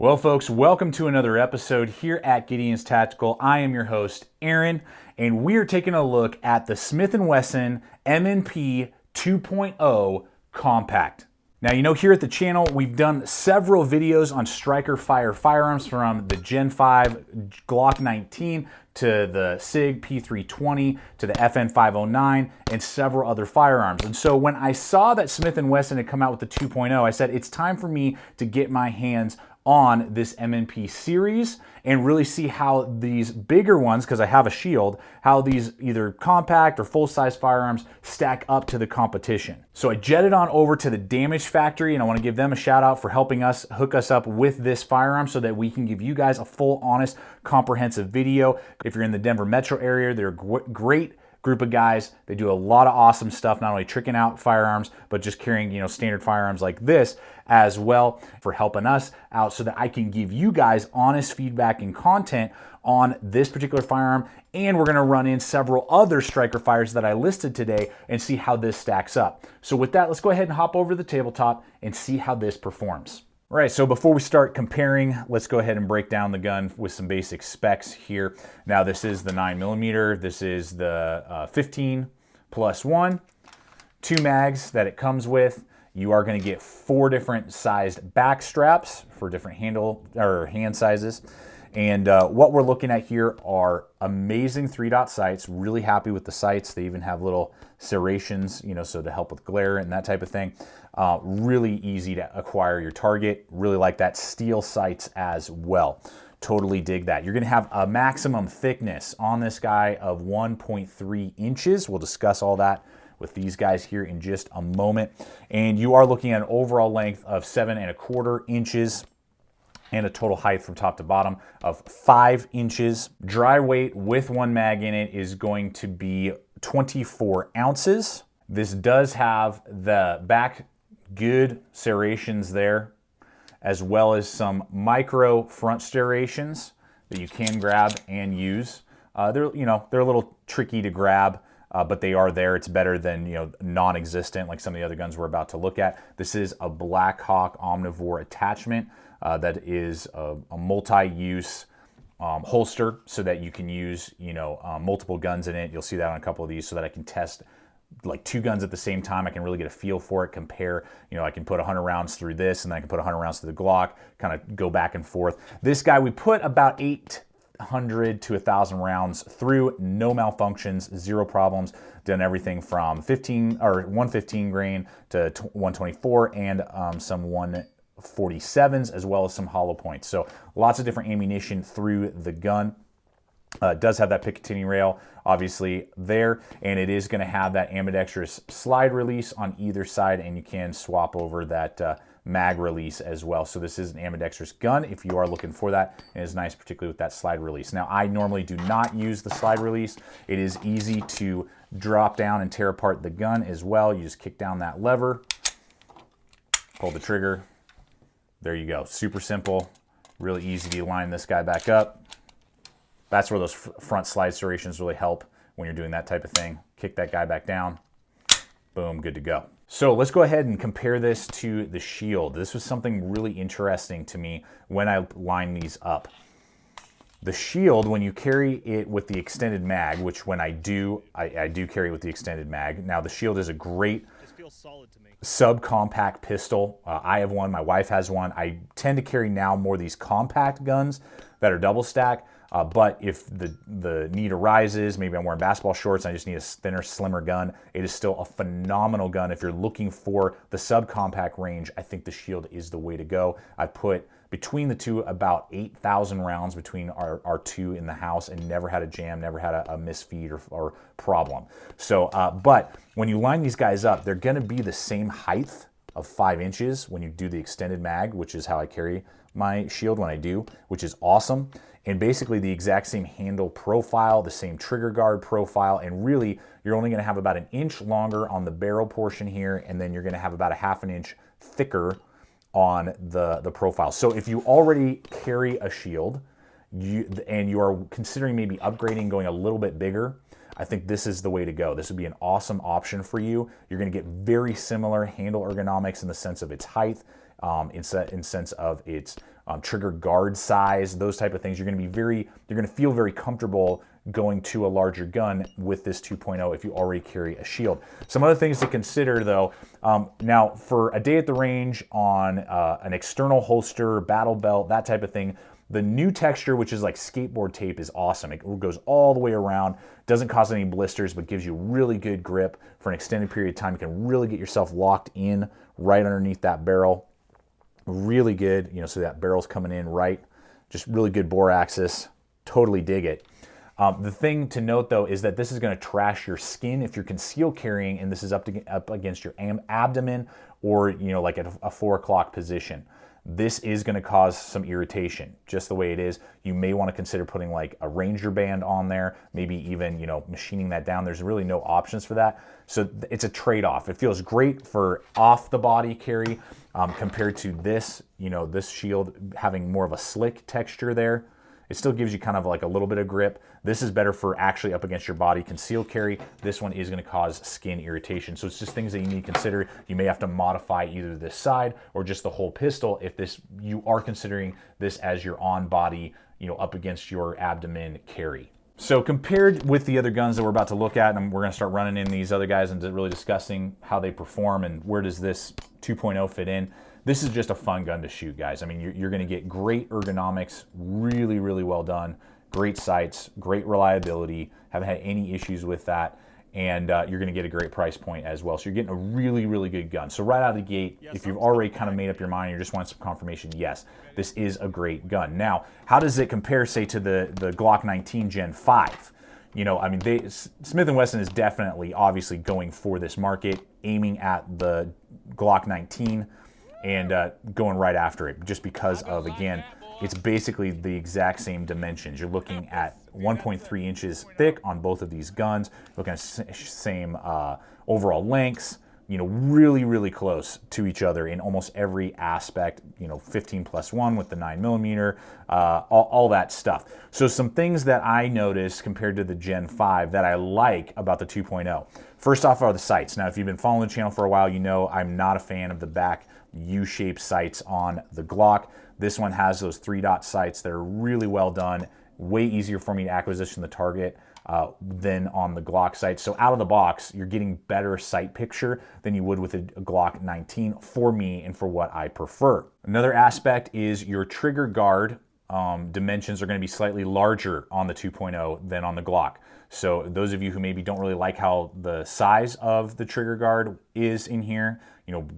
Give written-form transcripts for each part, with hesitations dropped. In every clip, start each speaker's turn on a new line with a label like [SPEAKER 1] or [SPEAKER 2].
[SPEAKER 1] Well, folks, welcome to another episode here at Gideon's Tactical. I am your host, Aaron, and we are taking a look at the Smith & Wesson M&P 2.0 Compact. Now, you know, here at the channel, we've done several videos on striker fire firearms, from the Gen 5 Glock 19 to the SIG P320 to the FN 509 and several other firearms. And so when I saw that Smith & Wesson had come out with the 2.0, I said it's time for me to get my hands on this M&P series and really see how these bigger ones, because I have a shield, how these either compact or full-size firearms stack up to the competition. So I jetted on over to the Damage Factory, and I want to give them a shout out for helping us hook us up with this firearm so that we can give you guys a full, honest, comprehensive video. If you're in the Denver metro area, they're great group of guys. They do a lot of awesome stuff, not only tricking out firearms, but just carrying, standard firearms like this as well, for helping us out so that I can give you guys honest feedback and content on this particular firearm. And we're gonna run in several other striker fires that I listed today and see how this stacks up. So with that, let's go ahead and hop over to the tabletop and see how this performs. All right, so before we start comparing, let's go ahead and break down the gun with some basic specs here. Now, this is the 9mm, this is the 15+1, 2 mags that it comes with. You are gonna get 4 different sized back straps for different handle or hand sizes. And what we're looking at here are amazing 3-dot sights. Really happy with the sights. They even have little serrations, so to help with glare and that type of thing. Really easy to acquire your target. Really like that. Steel sights as well. Totally dig that. You're gonna have a maximum thickness on this guy of 1.3 inches. We'll discuss all that with these guys here in just a moment. And you are looking at an overall length of 7¼ inches and a total height from top to bottom of 5 inches. Dry weight with 1 mag in it is going to be 24 ounces. This does have the back good serrations there, as well as some micro front serrations that you can grab and use. They're a little tricky to grab, but they are there. It's better than non-existent like some of the other guns we're about to look at. This is a Blackhawk Omnivore attachment that is a multi-use holster, so that you can use multiple guns in it. You'll see that on a couple of these, so that I can test like 2 guns at the same time. I can really get a feel for it, compare, I can put 100 rounds through this, and then I can put 100 rounds through the Glock, kind of go back and forth. This guy, we put about 800 to 1,000 rounds through, no malfunctions, 0 problems. Done everything from 115 grain to 124 and some 147s, as well as some hollow points. So lots of different ammunition through the gun. It does have that Picatinny rail, obviously, there, and it is going to have that ambidextrous slide release on either side, and you can swap over that mag release as well. So this is an ambidextrous gun if you are looking for that, and it's nice, particularly with that slide release. Now, I normally do not use the slide release. It is easy to drop down and tear apart the gun as well. You just kick down that lever, pull the trigger. There you go. Super simple, really easy to line this guy back up. That's where those front slide serrations really help when you're doing that type of thing. Kick that guy back down, boom, good to go. So let's go ahead and compare this to the shield. This was something really interesting to me when I lined these up. The shield, when you carry it with the extended mag, which when I do carry it with the extended mag. Now the shield is a great subcompact pistol. I have one, my wife has one. I tend to carry now more of these compact guns that are double stack. But if the need arises, maybe I'm wearing basketball shorts, and I just need a thinner, slimmer gun, it is still a phenomenal gun. If you're looking for the subcompact range, I think the shield is the way to go. I put between the two about 8,000 rounds between our two in the house, and never had a jam, never had a misfeed or problem. So, but when you line these guys up, they're gonna be the same height of 5 inches when you do the extended mag, which is how I carry my shield when I do, which is awesome. And basically the exact same handle profile, the same trigger guard profile, and really you're only gonna have about 1 inch longer on the barrel portion here, and then you're gonna have about 1/2 inch thicker on the profile. So if you already carry a shield and you are considering maybe upgrading, going a little bit bigger, I think this is the way to go. This would be an awesome option for you. You're gonna get very similar handle ergonomics in the sense of its height. in sense of its trigger guard size, those type of things. You're going to feel very comfortable going to a larger gun with this 2.0 if you already carry a shield. Some other things to consider though, now for a day at the range on an external holster, battle belt, that type of thing, the new texture, which is like skateboard tape, is awesome. It goes all the way around, doesn't cause any blisters, but gives you really good grip for an extended period of time. You can really get yourself locked in right underneath that barrel. Really good, so that barrel's coming in right. Just really good bore axis. Totally dig it. The thing to note though is that this is going to trash your skin if you're conceal carrying and this is up against your abdomen or like at a 4 o'clock position. This is going to cause some irritation, just the way it is. You may want to consider putting like a Ranger band on there, maybe even machining that down. There's really no options for that, so it's a trade-off. It feels great for off the body carry compared to this, this shield having more of a slick texture there. It still gives you kind of like a little bit of grip. This is better for actually up against your body concealed carry. This one is going to cause skin irritation. So it's just things that you need to consider. You may have to modify either this side or just the whole pistol if you are considering this as your on body, up against your abdomen carry. So compared with the other guns that we're about to look at, and we're going to start running in these other guys and really discussing how they perform and where does this 2.0 fit in. This is just a fun gun to shoot, guys. I mean, you're going to get great ergonomics, really, really well done, great sights, great reliability, haven't had any issues with that, and you're going to get a great price point as well. So you're getting a really, really good gun. So right out of the gate, if you've already kind of made up your mind, you just want some confirmation, yes, this is a great gun. Now, how does it compare, say, to the Glock 19 Gen 5? I mean, Smith & Wesson is definitely, obviously, going for this market, aiming at the Glock 19, and going right after it just because of, again, it's basically the exact same dimensions. You're looking at 1.3 inches thick on both of these guns, looking at same overall lengths, really, really close to each other in almost every aspect, 15+1 with the 9mm, all that stuff. So some things that I noticed compared to the Gen 5 that I like about the 2.0. First off are the sights. Now, if you've been following the channel for a while, I'm not a fan of the back U-shaped sights on the Glock. This one has those 3-dot sights that are really well done, way easier for me to acquisition the target than on the Glock sights. So out of the box, you're getting better sight picture than you would with a Glock 19 for me and for what I prefer. Another aspect is your trigger guard dimensions are going to be slightly larger on the 2.0 than on the Glock. So those of you who maybe don't really like how the size of the trigger guard is in here,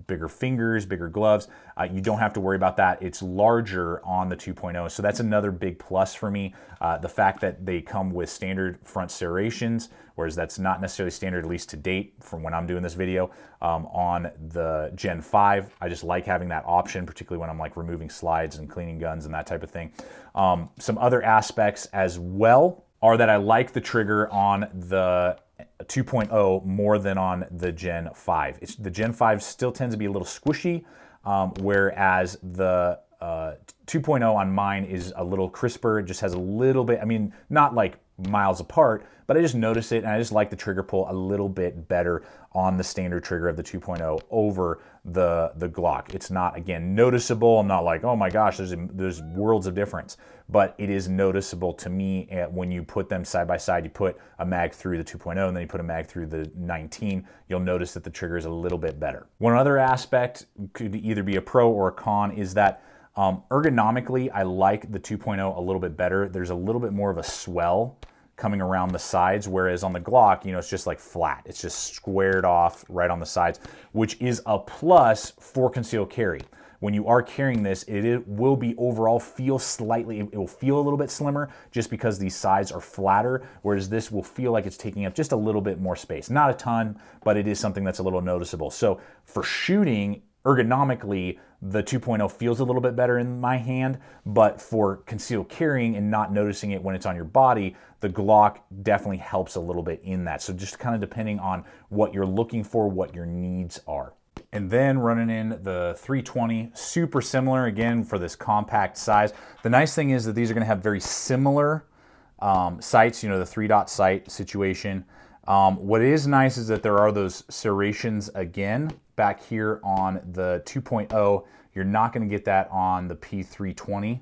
[SPEAKER 1] bigger fingers, bigger gloves, you don't have to worry about that. It's larger on the 2.0. So that's another big plus for me. The fact that they come with standard front serrations, whereas that's not necessarily standard, at least to date from when I'm doing this video. On the Gen 5, I just like having that option, particularly when I'm like removing slides and cleaning guns and that type of thing. Some other aspects as well are that I like the trigger on the 2.0 more than on the Gen 5. The Gen 5 still tends to be a little squishy, whereas the 2.0 on mine is a little crisper. It just has a little bit, I mean, not like miles apart, but I just notice it, and I just like the trigger pull a little bit better on the standard trigger of the 2.0 over the Glock. It's not, again, noticeable. I'm not like, oh my gosh, there's worlds of difference, but it is noticeable to me when you put them side by side. You put a mag through the 2.0 and then you put a mag through the 19, you'll notice that the trigger is a little bit better. One other aspect, could either be a pro or a con, is that ergonomically, I like the 2.0 a little bit better. There's a little bit more of a swell coming around the sides, whereas on the Glock, it's just like flat. It's just squared off right on the sides, which is a plus for concealed carry. When you are carrying this, it will be overall feel slightly, it will feel a little bit slimmer just because these sides are flatter, whereas this will feel like it's taking up just a little bit more space. Not a ton, but it is something that's a little noticeable. So for shooting, ergonomically, the 2.0 feels a little bit better in my hand, but for concealed carrying and not noticing it when it's on your body, the Glock definitely helps a little bit in that. So just kind of depending on what you're looking for, what your needs are. And then running in the 320, super similar, again, for this compact size. The nice thing is that these are going to have very similar sights, the 3-dot sight situation. What is nice is that there are those serrations again back here on the 2.0. You're not going to get that on the P320,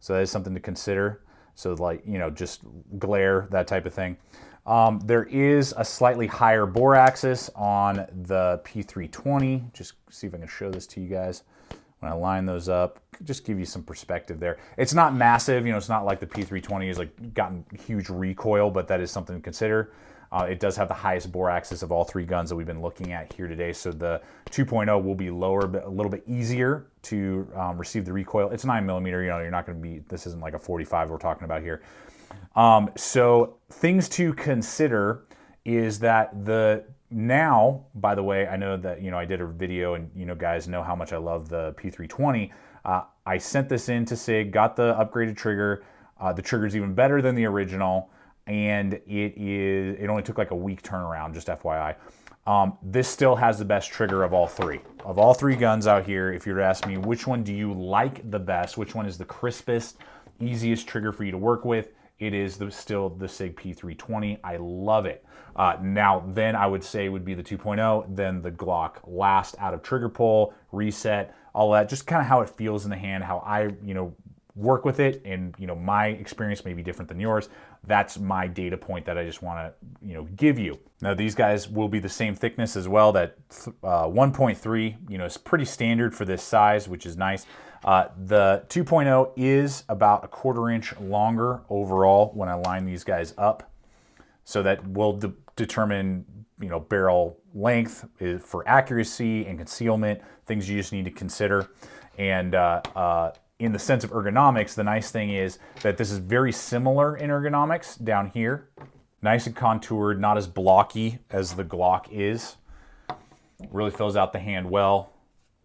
[SPEAKER 1] so that is something to consider. So like, you know, just glare, that type of thing. There is a slightly higher bore axis on the P320. Just see if I can show this to you guys. When I line those up, just give you some perspective there. It's not massive, you know, it's not like the P320 has like gotten huge recoil, but that is something to consider. It does have the highest bore axis of all three guns that we've been looking at here today. So the 2.0 will be lower, but a little bit easier to receive the recoil. It's 9mm, you know, you're not going to be, this isn't like a 45 we're talking about here. So things to consider is that now, by the way, I know that, you know, I did a video and, you know, guys know how much I love the P320. I sent this in to SIG, got the upgraded trigger. The trigger's even better than the original, and it only took like a week turnaround, just FYI. This still has the best trigger of all three. Of all three guns out here, if you were to ask me which one do you like the best, which one is the crispest, easiest trigger for you to work with, it is still the SIG P320. I love it. Now, then I would say would be the 2.0, then the Glock last out of trigger pull, reset, all that, just kind of how it feels in the hand, how I, you know, work with it, and, you know, my experience may be different than yours. That's my data point that I just want to, you know, give you. Now, these guys will be the same thickness as well. That 1.3, you know, is pretty standard for this size, which is nice. The 2.0 is about 1/4 inch longer overall when I line these guys up. So that will determine, you know, barrel length for accuracy and concealment, things you just need to consider. And in the sense of ergonomics, the nice thing is that this is very similar in ergonomics down here. Nice and contoured, not as blocky as the Glock is. Really fills out the hand well.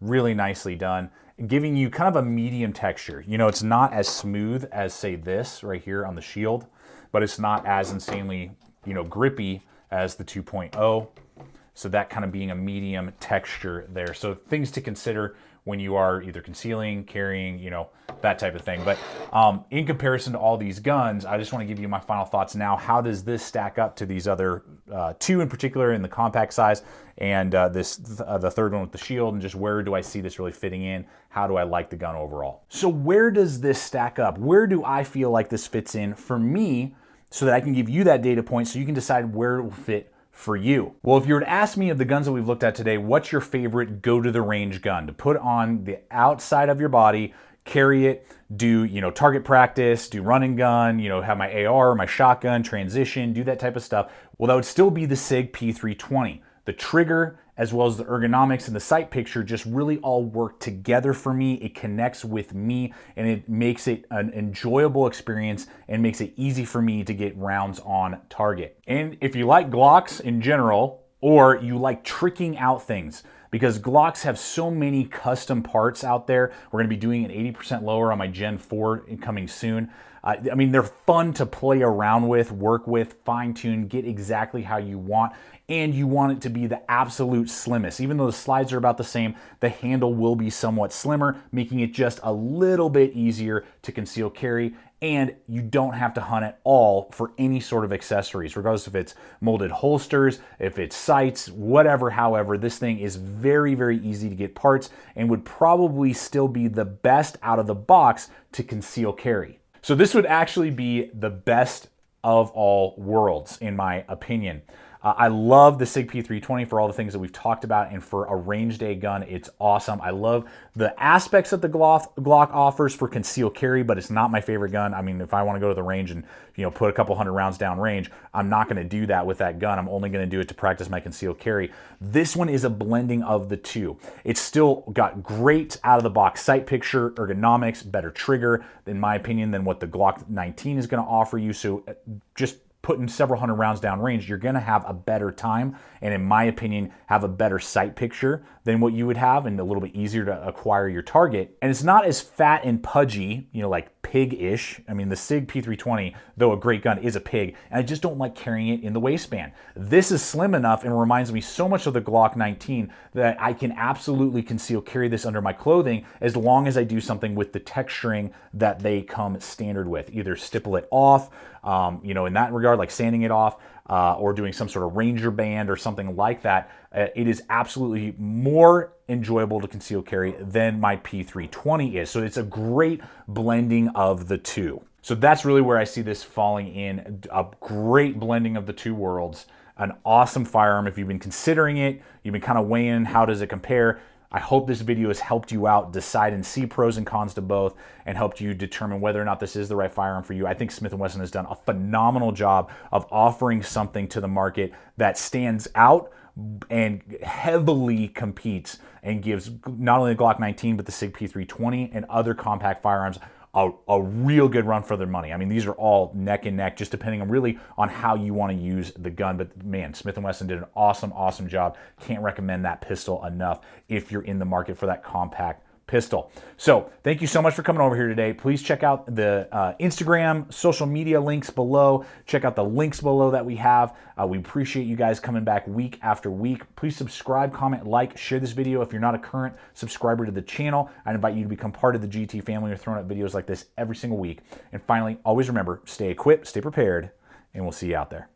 [SPEAKER 1] Really nicely done. Giving you kind of a medium texture. You know, it's not as smooth as, say, this right here on the shield, but it's not as insanely, you know, grippy as the 2.0. So that kind of being a medium texture there. So things to consider when you are either concealing, carrying, you know, that type of thing. But in comparison to all these guns, I just want to give you my final thoughts now. How does this stack up to these other two in particular in the compact size, and the third one with the shield, and just where do I see this really fitting in? How do I like the gun overall? So where does this stack up? Where do I feel like this fits in for me, so that I can give you that data point so you can decide where it will fit for you? Well, if you were to ask me of the guns that we've looked at today, what's your favorite go to the range gun to put on the outside of your body, carry it, do, you know, target practice, do run and gun, you know, have my AR, my shotgun, transition, do that type of stuff? Well, that would still be the SIG P320. The trigger, as well as the ergonomics and the sight picture, just really all work together for me. It connects with me, and it makes it an enjoyable experience and makes it easy for me to get rounds on target. And if you like Glocks in general, or you like tricking out things, because Glocks have so many custom parts out there. We're gonna be doing an 80% lower on my Gen 4 coming soon. I mean, they're fun to play around with, work with, fine tune, get exactly how you want. And you want it to be the absolute slimmest. Even though the slides are about the same, the handle will be somewhat slimmer, making it just a little bit easier to conceal carry. And you don't have to hunt at all for any sort of accessories, regardless if it's molded holsters, if it's sights, whatever, however. This thing is very, very easy to get parts and would probably still be the best out of the box to conceal carry. So this would actually be the best of all worlds, in my opinion. I love the SIG P320 for all the things that we've talked about, and for a range day gun, it's awesome. I love the aspects that the Glock offers for concealed carry, but it's not my favorite gun. I mean, if I want to go to the range and, you know, put a couple hundred rounds down range, I'm not going to do that with that gun. I'm only going to do it to practice my concealed carry. This one is a blending of the two. It's still got great out of the box sight picture, ergonomics, better trigger, in my opinion, than what the Glock 19 is going to offer you. So just putting several hundred rounds down range, you're going to have a better time, and in my opinion, have a better sight picture than what you would have, and a little bit easier to acquire your target. And it's not as fat and pudgy, you know, like pig-ish. I mean, the SIG P320, though a great gun, is a pig, and I just don't like carrying it in the waistband. This is slim enough and reminds me so much of the Glock 19 that I can absolutely conceal carry this under my clothing, as long as I do something with the texturing that they come standard with. Either stipple it off, you know, in that regard, like sanding it off or doing some sort of Ranger band or something like that, it is absolutely more enjoyable to conceal carry than my P320 is. So it's a great blending of the two. So that's really where I see this falling in, a great blending of the two worlds, an awesome firearm. If you've been considering it, you've been kind of weighing how does it compare, I hope this video has helped you out decide and see pros and cons to both and helped you determine whether or not this is the right firearm for you. I think Smith & Wesson has done a phenomenal job of offering something to the market that stands out and heavily competes and gives not only the Glock 19 but the SIG P320 and other compact firearms a real good run for their money. I mean, these are all neck and neck, just depending on really on how you want to use the gun. But man, Smith & Wesson did an awesome job. Can't recommend that pistol enough if you're in the market for that compact pistol. So thank you so much for coming over here today. Please check out the Instagram, social media links below. Check out the links below that we have. We appreciate you guys coming back week after week. Please subscribe, comment, like, share this video. If you're not a current subscriber to the channel, I invite you to become part of the GT family. We're throwing up videos like this every single week. And finally, always remember, stay equipped, stay prepared, and we'll see you out there.